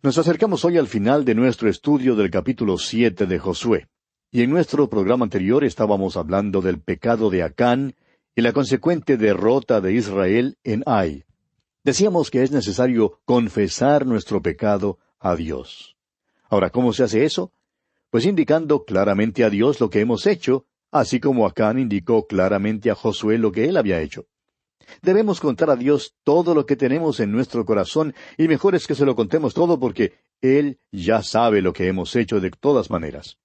Nos acercamos hoy al final de nuestro estudio del capítulo 7 de Josué. Y en nuestro programa anterior estábamos hablando del pecado de Acán y la consecuente derrota de Israel en Ai. Decíamos que es necesario confesar nuestro pecado a Dios. Ahora, ¿cómo se hace eso? Pues indicando claramente a Dios lo que hemos hecho, así como Acán indicó claramente a Josué lo que él había hecho. Debemos contar a Dios todo lo que tenemos en nuestro corazón, y mejor es que se lo contemos todo porque Él ya sabe lo que hemos hecho de todas maneras.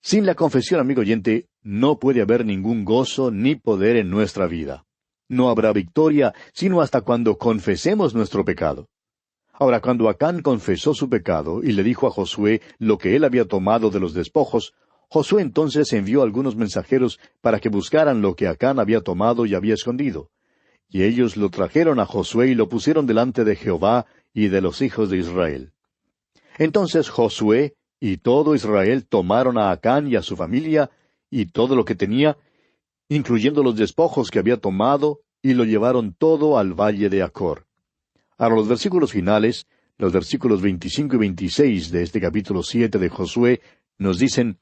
Sin la confesión, amigo oyente, no puede haber ningún gozo ni poder en nuestra vida. No habrá victoria, sino hasta cuando confesemos nuestro pecado. Ahora, cuando Acán confesó su pecado y le dijo a Josué lo que él había tomado de los despojos, Josué entonces envió algunos mensajeros para que buscaran lo que Acán había tomado y había escondido. Y ellos lo trajeron a Josué y lo pusieron delante de Jehová y de los hijos de Israel. Entonces Josué y todo Israel tomaron a Acán y a su familia y todo lo que tenía, incluyendo los despojos que había tomado, y lo llevaron todo al valle de Acor. Ahora los versículos finales, los versículos 25 y 26 de este capítulo 7 de Josué, nos dicen: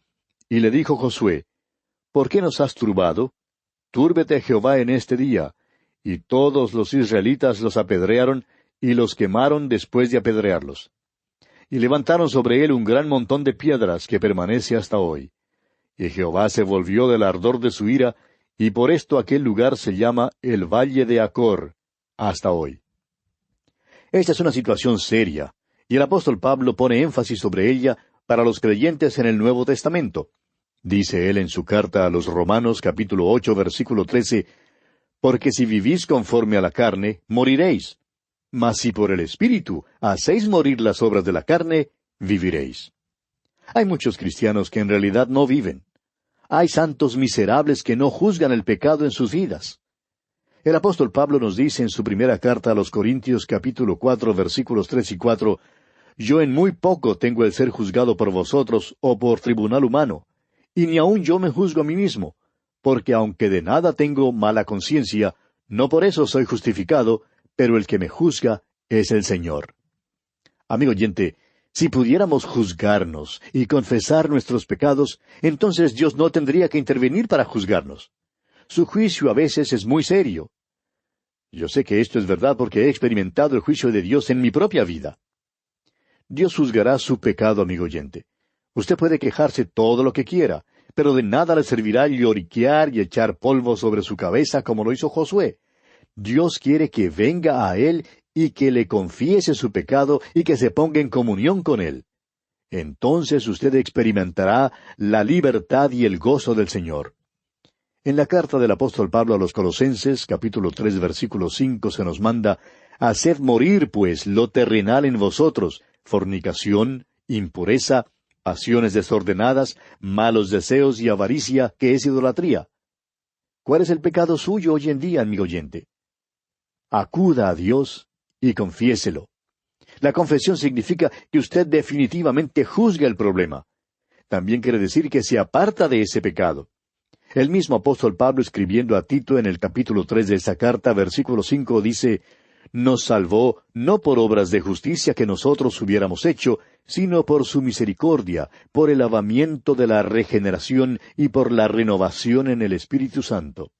Y le dijo Josué, ¿por qué nos has turbado? Túrbete Jehová en este día. Y todos los israelitas los apedrearon, y los quemaron después de apedrearlos. Y levantaron sobre él un gran montón de piedras que permanece hasta hoy. Y Jehová se volvió del ardor de su ira, y por esto aquel lugar se llama el Valle de Acor, hasta hoy. Esta es una situación seria, y el apóstol Pablo pone énfasis sobre ella para los creyentes en el Nuevo Testamento. Dice él en su carta a los Romanos capítulo 8 versículo 13, «Porque si vivís conforme a la carne, moriréis. Mas si por el Espíritu hacéis morir las obras de la carne, viviréis». Hay muchos cristianos que en realidad no viven. Hay santos miserables que no juzgan el pecado en sus vidas. El apóstol Pablo nos dice en su primera carta a los Corintios capítulo 4 versículos 3 y 4, «Yo en muy poco tengo el ser juzgado por vosotros o por tribunal humano, y ni aun yo me juzgo a mí mismo, porque aunque de nada tengo mala conciencia, no por eso soy justificado, pero el que me juzga es el Señor». Amigo oyente, si pudiéramos juzgarnos y confesar nuestros pecados, entonces Dios no tendría que intervenir para juzgarnos. Su juicio a veces es muy serio. Yo sé que esto es verdad porque he experimentado el juicio de Dios en mi propia vida. Dios juzgará su pecado, amigo oyente. Usted puede quejarse todo lo que quiera, pero de nada le servirá lloriquear y echar polvo sobre su cabeza como lo hizo Josué. Dios quiere que venga a Él y que le confiese su pecado y que se ponga en comunión con Él. Entonces usted experimentará la libertad y el gozo del Señor. En la carta del apóstol Pablo a los Colosenses, capítulo 3, versículo 5, se nos manda: «Haced morir, pues, lo terrenal en vosotros, fornicación, impureza, pasiones desordenadas, malos deseos y avaricia, que es idolatría». ¿Cuál es el pecado suyo hoy en día, amigo oyente? Acuda a Dios y confiéselo. La confesión significa que usted definitivamente juzga el problema. También quiere decir que se aparta de ese pecado. El mismo apóstol Pablo, escribiendo a Tito en el capítulo 3 de esa carta, versículo 5, dice: «Nos salvó no por obras de justicia que nosotros hubiéramos hecho, sino por su misericordia, por el lavamiento de la regeneración y por la renovación en el Espíritu Santo».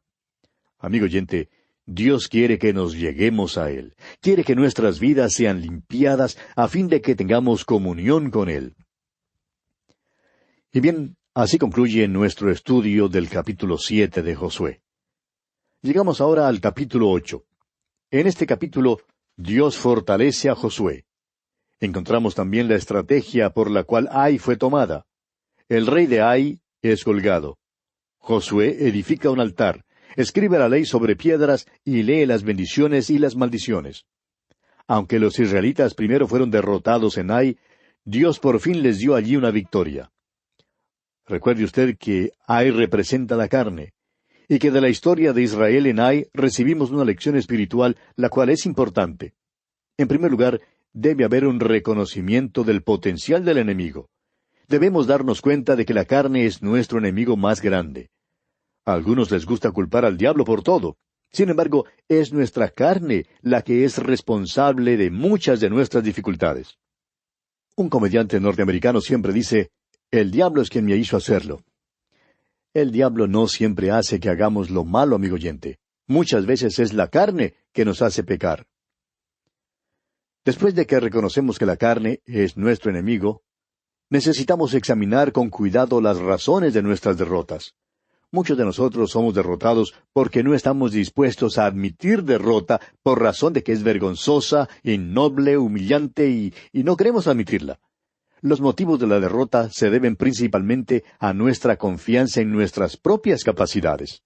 Amigo oyente, Dios quiere que nos lleguemos a Él. Quiere que nuestras vidas sean limpiadas a fin de que tengamos comunión con Él. Y bien, así concluye nuestro estudio del capítulo 7 de Josué. Llegamos ahora al capítulo 8. En este capítulo, Dios fortalece a Josué. Encontramos también la estrategia por la cual Ai fue tomada. El rey de Ai es colgado. Josué edifica un altar, escribe la ley sobre piedras y lee las bendiciones y las maldiciones. Aunque los israelitas primero fueron derrotados en Ai, Dios por fin les dio allí una victoria. Recuerde usted que Ai representa la carne, y que de la historia de Israel en Ai recibimos una lección espiritual, la cual es importante. En primer lugar, debe haber un reconocimiento del potencial del enemigo. Debemos darnos cuenta de que la carne es nuestro enemigo más grande. A algunos les gusta culpar al diablo por todo. Sin embargo, es nuestra carne la que es responsable de muchas de nuestras dificultades. Un comediante norteamericano siempre dice, «El diablo es quien me hizo hacerlo». El diablo no siempre hace que hagamos lo malo, amigo oyente. Muchas veces es la carne que nos hace pecar. Después de que reconocemos que la carne es nuestro enemigo, necesitamos examinar con cuidado las razones de nuestras derrotas. Muchos de nosotros somos derrotados porque no estamos dispuestos a admitir derrota por razón de que es vergonzosa, innoble, humillante y no queremos admitirla. Los motivos de la derrota se deben principalmente a nuestra confianza en nuestras propias capacidades.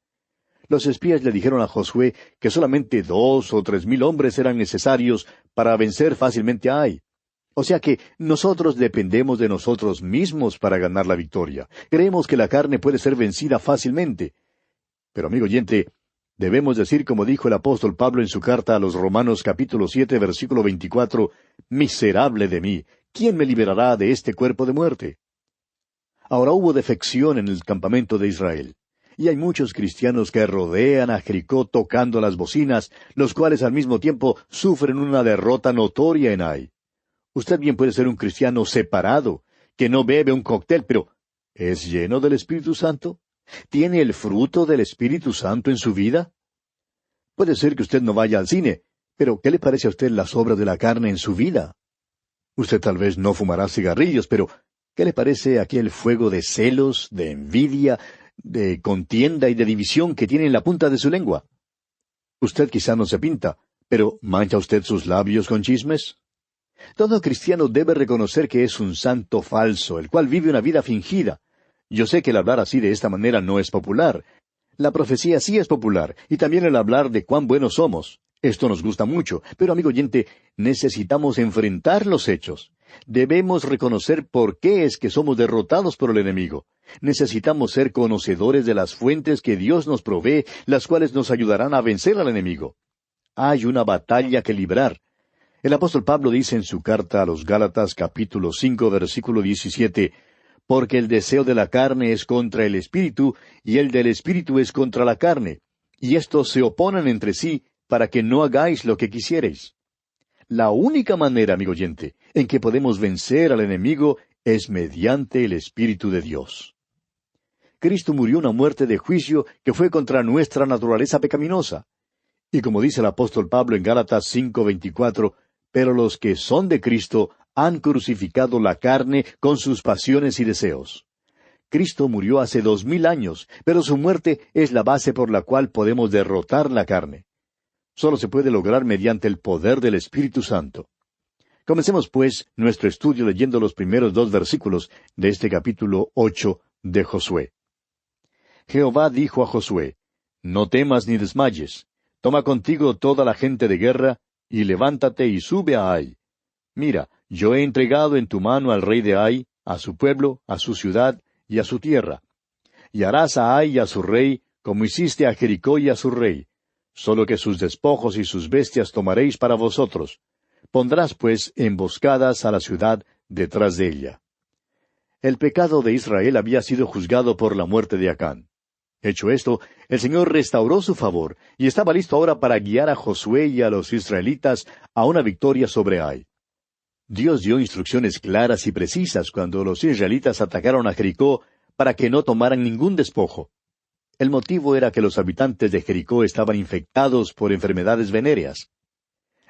Los espías le dijeron a Josué que solamente 2,000 o 3,000 hombres eran necesarios para vencer fácilmente a Ai. O sea que nosotros dependemos de nosotros mismos para ganar la victoria. Creemos que la carne puede ser vencida fácilmente. Pero, amigo oyente, debemos decir como dijo el apóstol Pablo en su carta a los Romanos capítulo 7, versículo 24, «Miserable de mí, ¿quién me liberará de este cuerpo de muerte?» Ahora hubo defección en el campamento de Israel. Y hay muchos cristianos que rodean a Jericó tocando las bocinas, los cuales al mismo tiempo sufren una derrota notoria en Ai. Usted bien puede ser un cristiano separado, que no bebe un cóctel, pero ¿es lleno del Espíritu Santo? ¿Tiene el fruto del Espíritu Santo en su vida? Puede ser que usted no vaya al cine, pero ¿qué le parece a usted las obras de la carne en su vida? Usted tal vez no fumará cigarrillos, pero ¿qué le parece aquel fuego de celos, de envidia, de contienda y de división que tiene en la punta de su lengua? Usted quizá no se pinta, pero ¿mancha usted sus labios con chismes? Todo cristiano debe reconocer que es un santo falso, el cual vive una vida fingida. Yo sé que el hablar así de esta manera no es popular. La profecía sí es popular, y también el hablar de cuán buenos somos. Esto nos gusta mucho, pero amigo oyente, necesitamos enfrentar los hechos. Debemos reconocer por qué es que somos derrotados por el enemigo. Necesitamos ser conocedores de las fuentes que Dios nos provee, las cuales nos ayudarán a vencer al enemigo. Hay una batalla que librar. El apóstol Pablo dice en su carta a los Gálatas capítulo 5 versículo 17, «Porque el deseo de la carne es contra el espíritu, y el del espíritu es contra la carne, y estos se oponen entre sí, para que no hagáis lo que quisiereis». La única manera, amigo oyente, en que podemos vencer al enemigo es mediante el Espíritu de Dios. Cristo murió una muerte de juicio que fue contra nuestra naturaleza pecaminosa. Y como dice el apóstol Pablo en Gálatas 5:24, «Pero los que son de Cristo han crucificado la carne con sus pasiones y deseos». Cristo murió hace 2000 años, pero su muerte es la base por la cual podemos derrotar la carne. Solo se puede lograr mediante el poder del Espíritu Santo. Comencemos, pues, nuestro estudio leyendo los primeros 2 versículos de este capítulo 8 de Josué. Jehová dijo a Josué, «No temas ni desmayes. Toma contigo toda la gente de guerra, y levántate y sube a Ai. Mira, yo he entregado en tu mano al rey de Ai, a su pueblo, a su ciudad y a su tierra. Y harás a Ai y a su rey, como hiciste a Jericó y a su rey. Solo que sus despojos y sus bestias tomaréis para vosotros. Pondrás, pues, emboscadas a la ciudad detrás de ella». El pecado de Israel había sido juzgado por la muerte de Acán. Hecho esto, el Señor restauró su favor, y estaba listo ahora para guiar a Josué y a los israelitas a una victoria sobre Ai. Dios dio instrucciones claras y precisas cuando los israelitas atacaron a Jericó para que no tomaran ningún despojo. El motivo era que los habitantes de Jericó estaban infectados por enfermedades venéreas.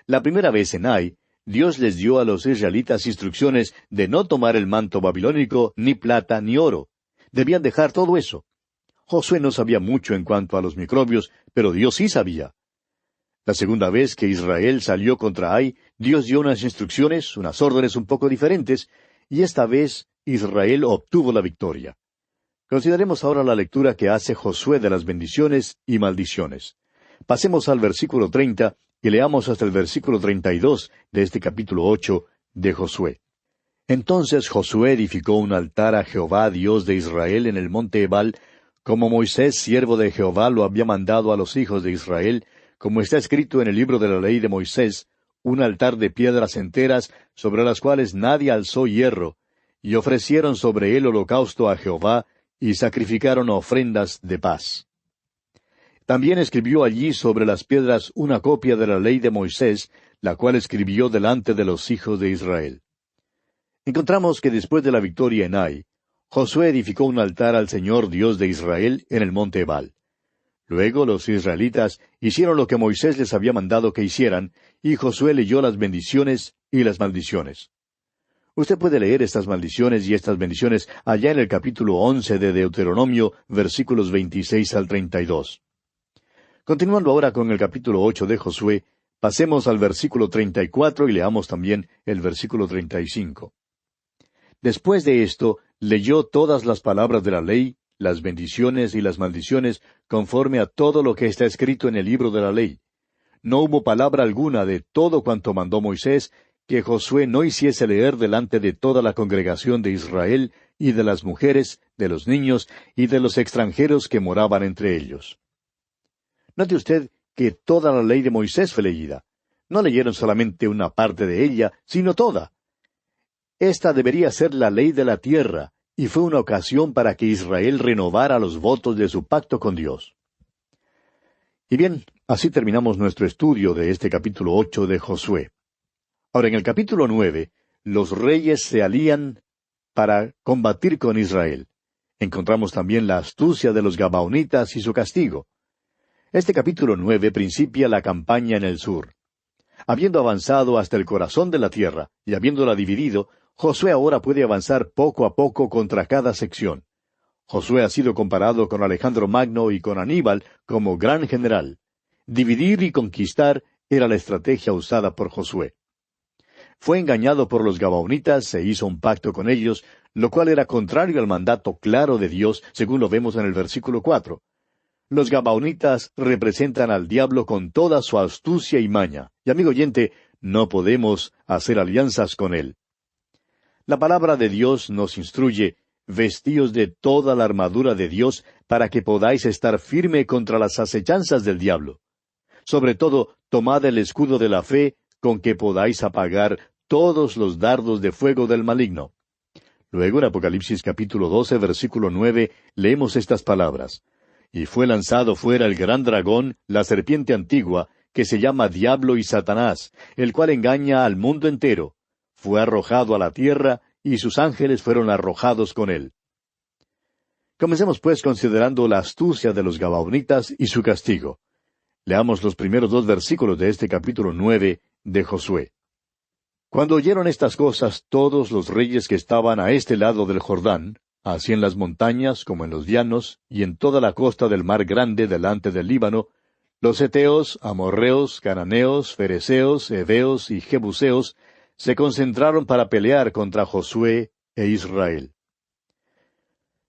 La primera vez en Ai, Dios les dio a los israelitas instrucciones de no tomar el manto babilónico, ni plata, ni oro. Debían dejar todo eso. Josué no sabía mucho en cuanto a los microbios, pero Dios sí sabía. La segunda vez que Israel salió contra Ai, Dios dio unas instrucciones, unas órdenes un poco diferentes, y esta vez Israel obtuvo la victoria. Consideremos ahora la lectura que hace Josué de las bendiciones y maldiciones. Pasemos al versículo 30 y leamos hasta el versículo 32 de este capítulo 8 de Josué. Entonces Josué edificó un altar a Jehová, Dios de Israel, en el monte Ebal, como Moisés, siervo de Jehová, lo había mandado a los hijos de Israel, como está escrito en el libro de la ley de Moisés, un altar de piedras enteras, sobre las cuales nadie alzó hierro, y ofrecieron sobre él holocausto a Jehová, y sacrificaron ofrendas de paz. También escribió allí sobre las piedras una copia de la ley de Moisés, la cual escribió delante de los hijos de Israel. Encontramos que después de la victoria en Ai, Josué edificó un altar al Señor Dios de Israel en el monte Ebal. Luego los israelitas hicieron lo que Moisés les había mandado que hicieran, y Josué leyó las bendiciones y las maldiciones. Usted puede leer estas maldiciones y estas bendiciones allá en el capítulo 11 de Deuteronomio, versículos 26 al 32. Continuando ahora con el capítulo 8 de Josué, pasemos al versículo 34 y leamos también el versículo 35. Después de esto, leyó todas las palabras de la ley, las bendiciones y las maldiciones, conforme a todo lo que está escrito en el libro de la ley. No hubo palabra alguna de todo cuanto mandó Moisés, que Josué no hiciese leer delante de toda la congregación de Israel, y de las mujeres, de los niños, y de los extranjeros que moraban entre ellos. Note usted que toda la ley de Moisés fue leída. No leyeron solamente una parte de ella, sino toda. Esta debería ser la ley de la tierra, y fue una ocasión para que Israel renovara los votos de su pacto con Dios. Y bien, así terminamos nuestro estudio de este capítulo 8 de Josué. Ahora, en el capítulo 9, los reyes se alían para combatir con Israel. Encontramos también la astucia de los gabaonitas y su castigo. Este capítulo 9 principia la campaña en el sur. Habiendo avanzado hasta el corazón de la tierra, y habiéndola dividido, Josué ahora puede avanzar poco a poco contra cada sección. Josué ha sido comparado con Alejandro Magno y con Aníbal como gran general. Dividir y conquistar era la estrategia usada por Josué. Fue engañado por los gabaonitas e hizo un pacto con ellos, lo cual era contrario al mandato claro de Dios, según lo vemos en el versículo 4. Los gabaonitas representan al diablo con toda su astucia y maña. Y amigo oyente, no podemos hacer alianzas con él. La palabra de Dios nos instruye, vestíos de toda la armadura de Dios para que podáis estar firme contra las acechanzas del diablo. Sobre todo, tomad el escudo de la fe, con que podáis apagar todos los dardos de fuego del maligno. Luego en Apocalipsis capítulo 12, versículo 9, leemos estas palabras. Y fue lanzado fuera el gran dragón, la serpiente antigua, que se llama Diablo y Satanás, el cual engaña al mundo entero. Fue arrojado a la tierra, y sus ángeles fueron arrojados con él. Comencemos pues considerando la astucia de los gabaonitas y su castigo. Leamos los primeros 2 versículos de este capítulo 9 de Josué. Cuando oyeron estas cosas todos los reyes que estaban a este lado del Jordán, así en las montañas como en los llanos, y en toda la costa del mar grande delante del Líbano, los heteos, amorreos, cananeos, fereceos, heveos y jebuseos, se concentraron para pelear contra Josué e Israel.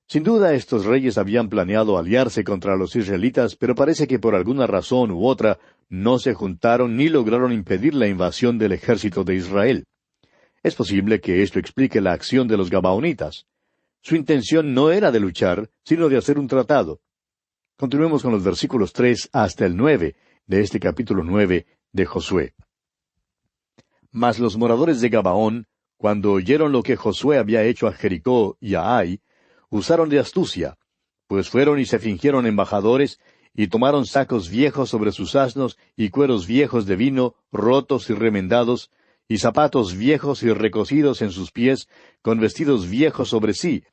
Sin duda estos reyes habían planeado aliarse contra los israelitas, pero parece que por alguna razón u otra no se juntaron ni lograron impedir la invasión del ejército de Israel. Es posible que esto explique la acción de los gabaonitas. Su intención no era de luchar, sino de hacer un tratado. Continuemos con los versículos 3 hasta el 9 de este capítulo 9 de Josué. Mas los moradores de Gabaón, cuando oyeron lo que Josué había hecho a Jericó y a Ai, usaron de astucia, pues fueron y se fingieron embajadores, y tomaron sacos viejos sobre sus asnos, y cueros viejos de vino, rotos y remendados, y zapatos viejos y recocidos en sus pies, con vestidos viejos sobre sí,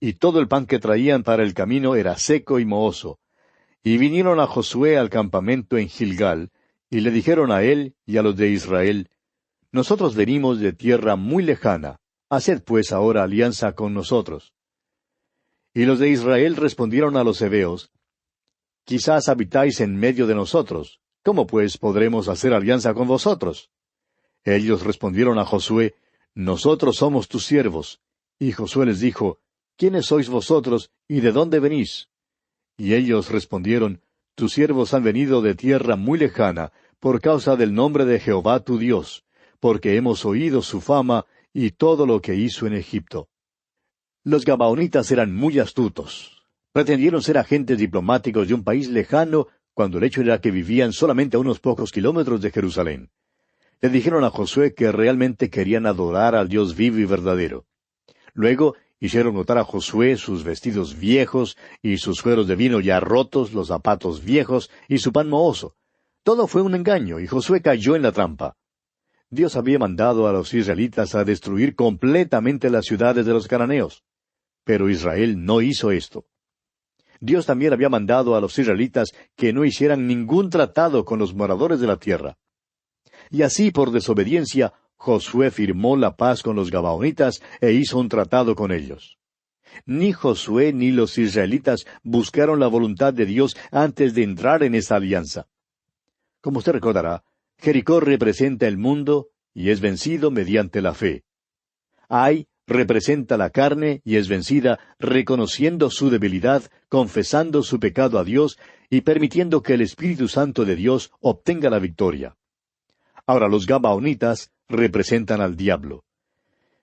y todo el pan que traían para el camino era seco y mohoso. Y vinieron a Josué al campamento en Gilgal, y le dijeron a él y a los de Israel, Nosotros venimos de tierra muy lejana, haced pues ahora alianza con nosotros. Y los de Israel respondieron a los heveos, Quizás habitáis en medio de nosotros, ¿cómo pues podremos hacer alianza con vosotros? Ellos respondieron a Josué, Nosotros somos tus siervos. Y Josué les dijo, ¿Quiénes sois vosotros y de dónde venís? Y ellos respondieron, Tus siervos han venido de tierra muy lejana, por causa del nombre de Jehová tu Dios, porque hemos oído su fama y todo lo que hizo en Egipto. Los gabaonitas eran muy astutos. Pretendieron ser agentes diplomáticos de un país lejano, cuando el hecho era que vivían solamente a unos pocos kilómetros de Jerusalén. Le dijeron a Josué que realmente querían adorar al Dios vivo y verdadero. Luego Hicieron notar a Josué sus vestidos viejos y sus cueros de vino ya rotos, los zapatos viejos y su pan mohoso. Todo fue un engaño, y Josué cayó en la trampa. Dios había mandado a los israelitas a destruir completamente las ciudades de los cananeos. Pero Israel no hizo esto. Dios también había mandado a los israelitas que no hicieran ningún tratado con los moradores de la tierra. Y así, por desobediencia, Josué firmó la paz con los gabaonitas e hizo un tratado con ellos. Ni Josué ni los israelitas buscaron la voluntad de Dios antes de entrar en esta alianza. Como usted recordará, Jericó representa el mundo y es vencido mediante la fe. Ai representa la carne y es vencida reconociendo su debilidad, confesando su pecado a Dios y permitiendo que el Espíritu Santo de Dios obtenga la victoria. Ahora, los gabaonitas representan al diablo.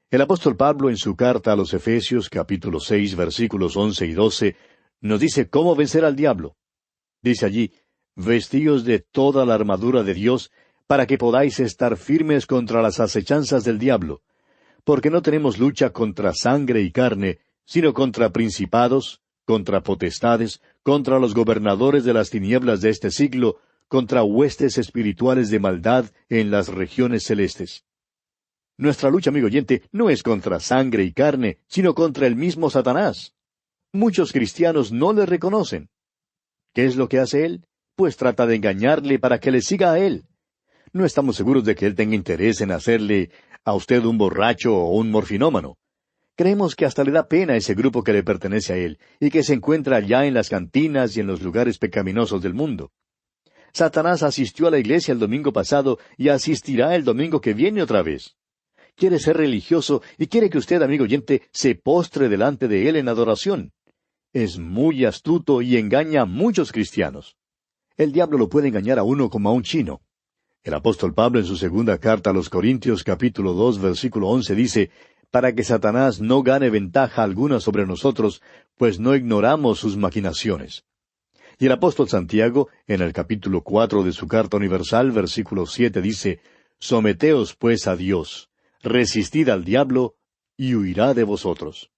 El apóstol Pablo, en su carta a los Efesios, capítulo 6, versículos 11 y 12, nos dice cómo vencer al diablo. Dice allí, «Vestíos de toda la armadura de Dios, para que podáis estar firmes contra las acechanzas del diablo. Porque no tenemos lucha contra sangre y carne, sino contra principados, contra potestades, contra los gobernadores de las tinieblas de este siglo, contra huestes espirituales de maldad en las regiones celestes». Nuestra lucha, amigo oyente, no es contra sangre y carne, sino contra el mismo Satanás. Muchos cristianos no le reconocen. ¿Qué es lo que hace él? Pues trata de engañarle para que le siga a él. No estamos seguros de que él tenga interés en hacerle a usted un borracho o un morfinómano. Creemos que hasta le da pena a ese grupo que le pertenece a él, y que se encuentra allá en las cantinas y en los lugares pecaminosos del mundo. Satanás asistió a la iglesia el domingo pasado y asistirá el domingo que viene otra vez. Quiere ser religioso y quiere que usted, amigo oyente, se postre delante de él en adoración. Es muy astuto y engaña a muchos cristianos. El diablo lo puede engañar a uno como a un chino. El apóstol Pablo, en su segunda carta a los Corintios, capítulo 2, versículo 11, dice, «Para que Satanás no gane ventaja alguna sobre nosotros, pues no ignoramos sus maquinaciones». Y el apóstol Santiago, en el capítulo 4 de su carta universal, versículo 7, dice, «Someteos pues a Dios, resistid al diablo, y huirá de vosotros».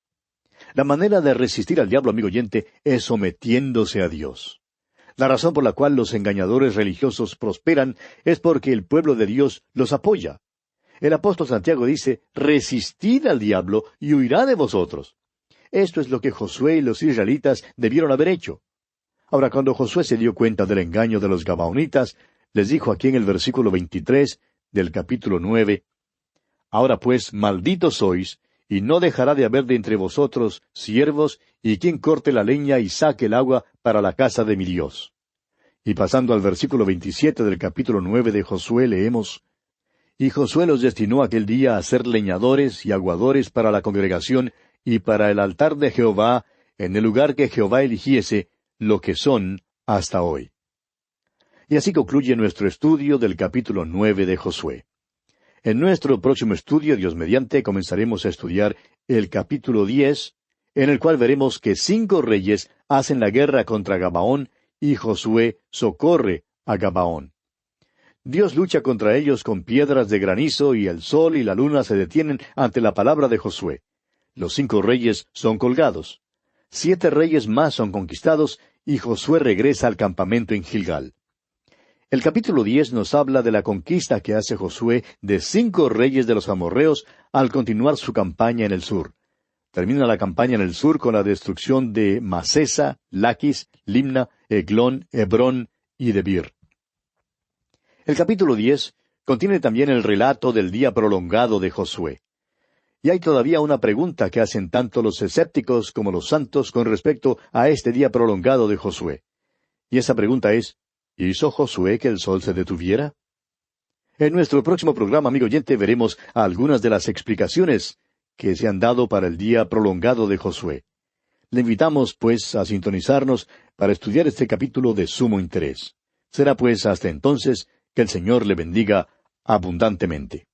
La manera de resistir al diablo, amigo oyente, es sometiéndose a Dios. La razón por la cual los engañadores religiosos prosperan es porque el pueblo de Dios los apoya. El apóstol Santiago dice, «Resistid al diablo, y huirá de vosotros». Esto es lo que Josué y los israelitas debieron haber hecho. Ahora, cuando Josué se dio cuenta del engaño de los gabaonitas, les dijo aquí en el versículo 23 del capítulo 9, «Ahora pues, malditos sois, y no dejará de haber de entre vosotros siervos, y quien corte la leña y saque el agua para la casa de mi Dios». Y pasando al versículo 27 del capítulo 9 de Josué, leemos, «Y Josué los destinó aquel día a ser leñadores y aguadores para la congregación y para el altar de Jehová, en el lugar que Jehová eligiese, lo que son hasta hoy». Y así concluye nuestro estudio del capítulo 9 de Josué. En nuestro próximo estudio, Dios mediante, comenzaremos a estudiar el capítulo 10, en el cual veremos que 5 reyes hacen la guerra contra Gabaón y Josué socorre a Gabaón. Dios lucha contra ellos con piedras de granizo y el sol y la luna se detienen ante la palabra de Josué. Los 5 reyes son colgados. 7 reyes más son conquistados y Josué regresa al campamento en Gilgal. El capítulo 10 nos habla de la conquista que hace Josué de 5 reyes de los amorreos al continuar su campaña en el sur. Termina la campaña en el sur con la destrucción de Masesa, Laquis, Limna, Eglón, Hebrón y Debir. El capítulo 10 contiene también el relato del día prolongado de Josué. Y hay todavía una pregunta que hacen tanto los escépticos como los santos con respecto a este día prolongado de Josué. Y esa pregunta es, ¿hizo Josué que el sol se detuviera? En nuestro próximo programa, amigo oyente, veremos algunas de las explicaciones que se han dado para el día prolongado de Josué. Le invitamos, pues, a sintonizarnos para estudiar este capítulo de sumo interés. Será, pues, hasta entonces que el Señor le bendiga abundantemente.